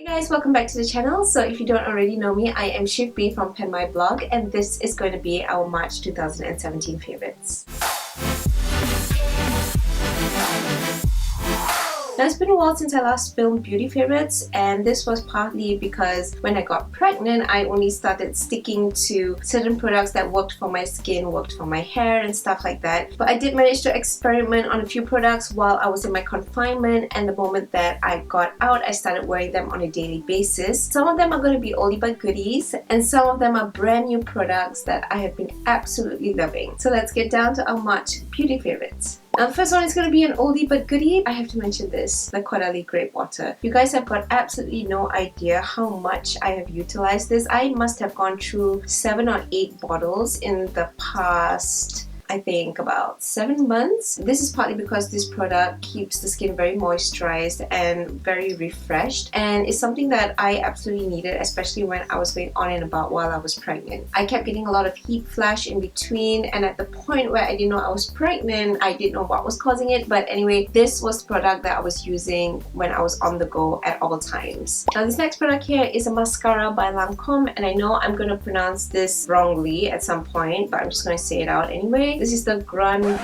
Guys, welcome back to the channel. So if you don't already know me, I am Jeffree from Pen My Blog, and this is going to be our March 2017 favorites. Now, it's been a while since I last filmed beauty favorites, and this was partly because when I got pregnant, I only started sticking to certain products that worked for my skin, worked for my hair and stuff like that. But I did manage to experiment on a few products while I was in my confinement, and the moment that I got out, I started wearing them on a daily basis. Some of them are going to be oldie but goodies, and some of them are brand new products that I have been absolutely loving. So let's get down to our March beauty favorites. Now, the first one is going to be an oldie but goodie. I have to mention this, the Caudalie Grape Water. You guys have got absolutely no idea how much I have utilized this. I must have gone through 7 or 8 bottles in the past, I think about 7 months. This is partly because this product keeps the skin very moisturized and very refreshed, and it's something that I absolutely needed, especially when I was going on and about while I was pregnant. I kept getting a lot of heat flash in between, and at the point where I didn't know I was pregnant, I didn't know what was causing it. But anyway, this was the product that I was using when I was on the go at all times. Now, this next product here is a mascara by Lancome, and I know I'm going to pronounce this wrongly at some point, but I'm just going to say it out anyway. This is the Grandiose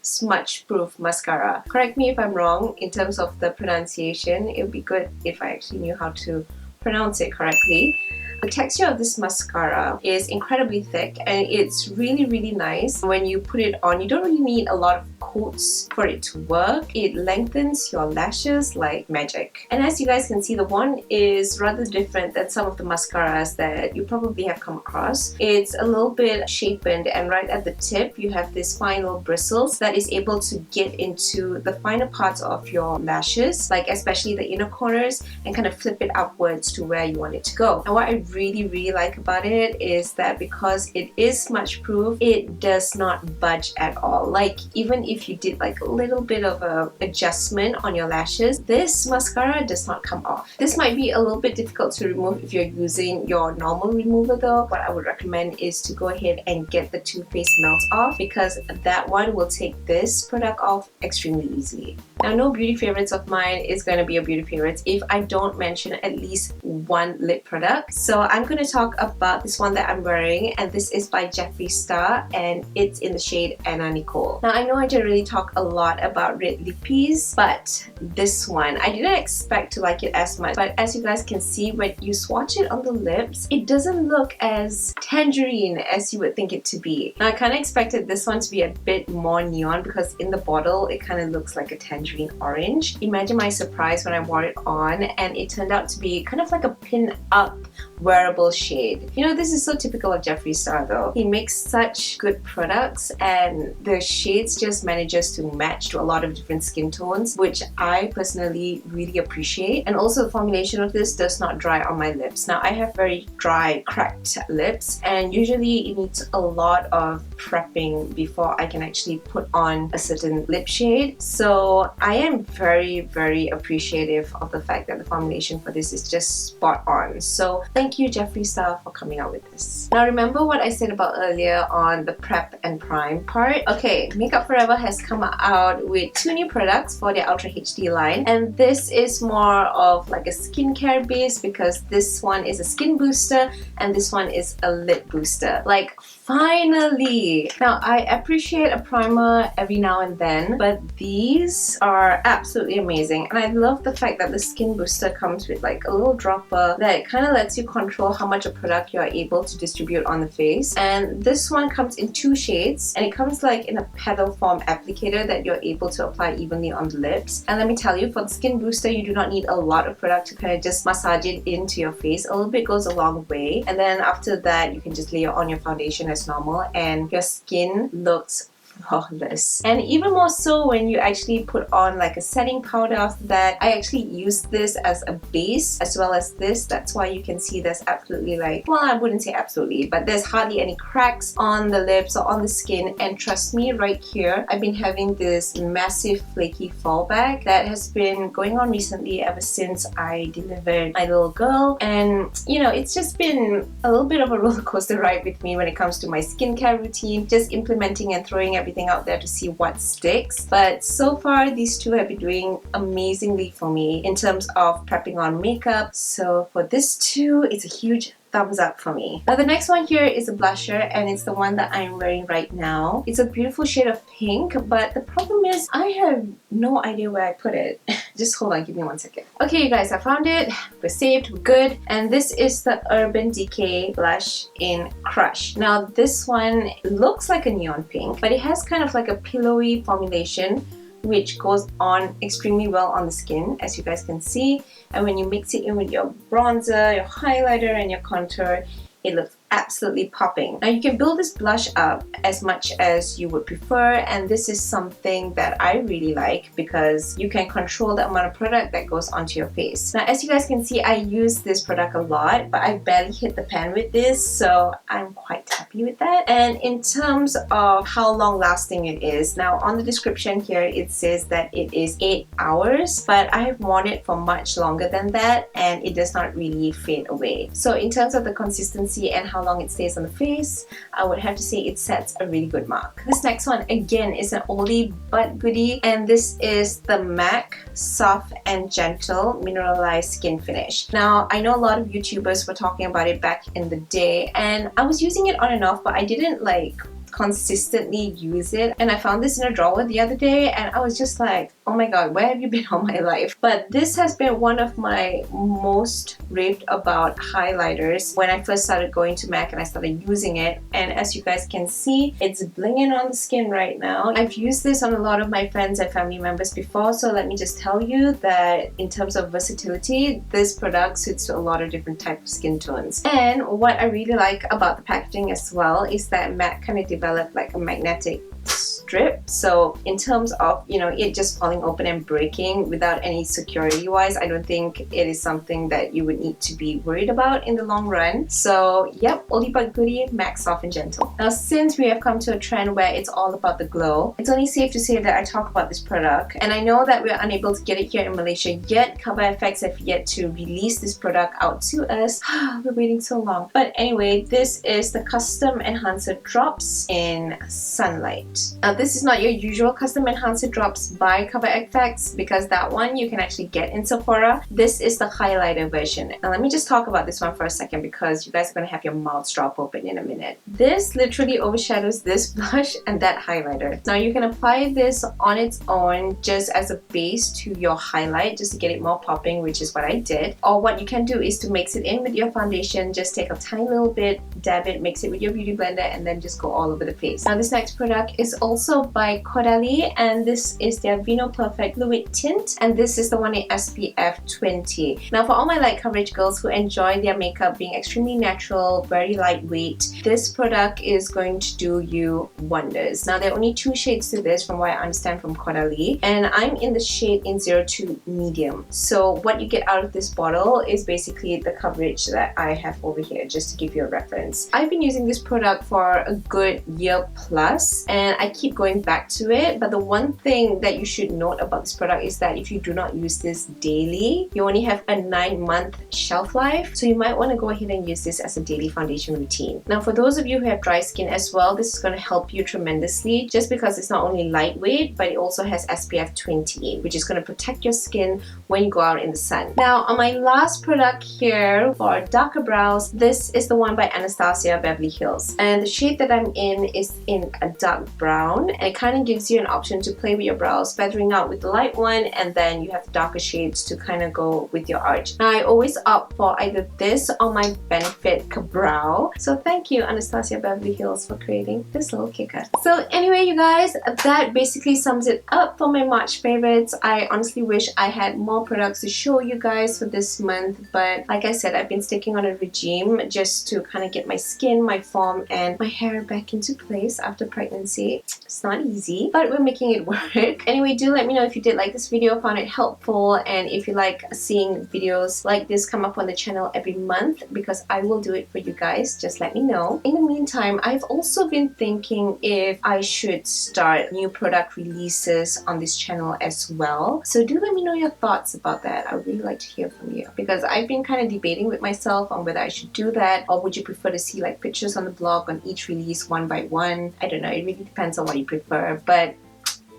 Smudgeproof Mascara. Correct me if I'm wrong in terms of the pronunciation. It would be good if I actually knew how to pronounce it correctly. The texture of this mascara is incredibly thick, and it's really nice. When you put it on, you don't really need a lot of coats for it to work. It lengthens your lashes like magic. And as you guys can see, the one is rather different than some of the mascaras that you probably have come across. It's a little bit shapen, and right at the tip you have this fine little bristles that is able to get into the finer parts of your lashes, like especially the inner corners, and kind of flip it upwards to where you want it to go. And what I really like about it is that because it is smudge proof, it does not budge at all. Like, even if you did like a little bit of a adjustment on your lashes, this mascara does not come off. This might be a little bit difficult to remove if you're using your normal remover though. What I would recommend is to go ahead and get the Too Faced Melt off, because that one will take this product off extremely easily. Now, no beauty favorites of mine is going to be a beauty favorite if I don't mention at least one lip product. So I'm going to talk about this one that I'm wearing, and this is by Jeffree Star, and it's in the shade Nicole. Now, I know I generally talk a lot about red lippies, but this one, I didn't expect to like it as much, but as you guys can see, when you swatch it on the lips, it doesn't look as tangerine as you would think it to be. Now, I kind of expected this one to be a bit more neon, because in the bottle it kind of looks like a tangerine orange. Imagine my surprise when I wore it on, and it turned out to be kind of like a pin-up wearable shade. You know, this is so typical of Jeffree Star though. He makes such good products, and the shades just manages to match to a lot of different skin tones, which I personally really appreciate. And also, the formulation of this does not dry on my lips. Now, I have very dry, cracked lips, and usually it needs a lot of prepping before I can actually put on a certain lip shade. So I am very appreciative of the fact that the formulation for this is just spot on. So thank you, Jeffree Star, for coming out with this. Now, remember what I said about earlier on the prep and prime part? Okay, Makeup Forever has come out with 2 new products for their Ultra HD line, and this is more of like a skincare base, because this one is a skin booster and this one is a lip booster. Like, finally! Now, I appreciate a primer every now and then, but these are absolutely amazing, and I love the fact that the skin booster comes with like a little dropper that kind of lets you control how much of product you are able to distribute on the face. And this one comes in 2 shades, and it comes like in a petal form applicator that you're able to apply evenly on the lips. And let me tell you, for the skin booster, you do not need a lot of product to kind of just massage it into your face. A little bit goes a long way, and then after that you can just layer on your foundation as normal, and your skin looks flawless. And even more so when you actually put on like a setting powder after that. I actually use this as a base as well as this. That's why you can see there's absolutely like, well, I wouldn't say absolutely, but there's hardly any cracks on the lips or on the skin. And trust me, right here, I've been having this massive flaky fallback that has been going on recently ever since I delivered my little girl. And you know, it's just been a little bit of a roller coaster ride with me when it comes to my skincare routine, just implementing and throwing everything out there to see what sticks. But so far, these two have been doing amazingly for me in terms of prepping on makeup. So for this two, it's a huge thumbs up for me. Now the next one here is a blusher, and it's the one that I'm wearing right now. It's a beautiful shade of pink, but the problem is I have no idea where I put it. Just hold on, give me 1 second. Okay, you guys, I found it. We're saved, we're good. And this is the Urban Decay blush in Crush. Now this one looks like a neon pink, but it has kind of like a pillowy formulation which goes on extremely well on the skin, as you guys can see. And when you mix it in with your bronzer, your highlighter, and your contour, it looks absolutely popping. Now you can build this blush up as much as you would prefer, and this is something that I really like because you can control the amount of product that goes onto your face. Now as you guys can see, I use this product a lot, but I barely hit the pan with this, so I'm quite happy with that. And in terms of how long lasting it is, now on the description here it says that it is 8 hours, but I have worn it for much longer than that and it does not really fade away. So in terms of the consistency and how long it stays on the face, I would have to say it sets a really good mark. This next one again is an oldie but goodie, and this is the MAC Soft and Gentle Mineralized Skin Finish. Now I know a lot of YouTubers were talking about it back in the day, and I was using it on and off, but I didn't like consistently use it. And I found this in a drawer the other day and I was just like, oh my god, where have you been all my life? But this has been one of my most raved about highlighters when I first started going to MAC and I started using it. And as you guys can see, it's blinging on the skin right now. I've used this on a lot of my friends and family members before, so let me just tell you that in terms of versatility, this product suits a lot of different types of skin tones. And what I really like about the packaging as well is that MAC kind of developed like a magnetic strip. So in terms of, you know, it just falling open and breaking without any security wise, I don't think it is something that you would need to be worried about in the long run. So yep, oldie but goodie, MAC Soft and Gentle. Now since we have come to a trend where it's all about the glow, it's only safe to say that I talk about this product, and I know that we're unable to get it here in Malaysia yet. Caudalie have yet to release this product out to us. We're waiting so long. But anyway, this is the Custom Enhancer Drops in Sunlight. Now this is not your usual Custom Enhancer Drops by Caudalie because that one you can actually get in Sephora. This is the highlighter version. Now let me just talk about this one for a second because you guys are going to have your mouths drop open in a minute. This literally overshadows this blush and that highlighter. Now you can apply this on its own just as a base to your highlight just to get it more popping, which is what I did. Or what you can do is to mix it in with your foundation. Just take a tiny little bit, dab it, mix it with your beauty blender, and then just go all over the face. Now this next product is also by Caudalie, and this is their Vino Perfect Fluid Tint, and this is the one in SPF 20. Now for all my light coverage girls who enjoy their makeup being extremely natural, very lightweight, this product is going to do you wonders. Now there are only 2 shades to this from what I understand from Caudalie, and I'm in the shade in 02 medium. So what you get out of this bottle is basically the coverage that I have over here, just to give you a reference. I've been using this product for a good year plus, and I keep going back to it. But the one thing that you should note about this product is that if you do not use this daily, you only have a 9-month shelf life, so you might want to go ahead and use this as a daily foundation routine. Now for those of you who have dry skin as well, this is going to help you tremendously just because it's not only lightweight, but it also has SPF 20, which is going to protect your skin when you go out in the sun. Now on my last product here for darker brows, this is the one by Anastasia Beverly Hills, and the shade that I'm in is in a dark brown, and it kind of gives you an option to play with your brows, feathering out with the light one, and then you have the darker shades to kind of go with your arch. Now I always opt for either this or my Benefit Brow, so thank you Anastasia Beverly Hills for creating this little kicker. So anyway you guys, that basically sums it up for my March favorites. I honestly wish I had more products to show you guys for this month, but like I said, I've been sticking on a regime just to kind of get my skin, my form, and my hair back into place after pregnancy. It's not easy, but we're making it work. Anyway, do let me know if you did like this video, found it helpful, and if you like seeing videos like this come up on the channel every month, because I will do it for you guys. Just let me know. In the meantime, I've also been thinking if I should start new product releases on this channel as well. So do let me know your thoughts about that. I would really like to hear from you, because I've been kind of debating with myself on whether I should do that, or would you prefer to see like pictures on the blog on each release one by one? I don't know, it really depends on what you you prefer. But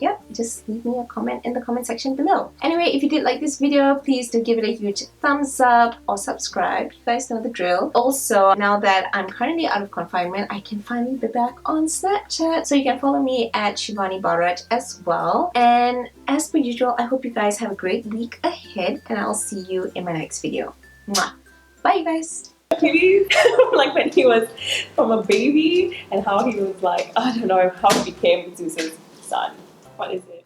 yeah, just leave me a comment in the comment section below. Anyway, if you did like this video, please do give it a huge thumbs up or subscribe. You guys know the drill. Also, now that I'm currently out of confinement, I can finally be back on Snapchat. So you can follow me at Shivani Bharat as well. And as per usual, I hope you guys have a great week ahead, and I'll see you in my next video. Mwah. Bye, you guys. Kitties, like when he was from a baby and how he was like, I don't know how he became Zeus's son. What is it?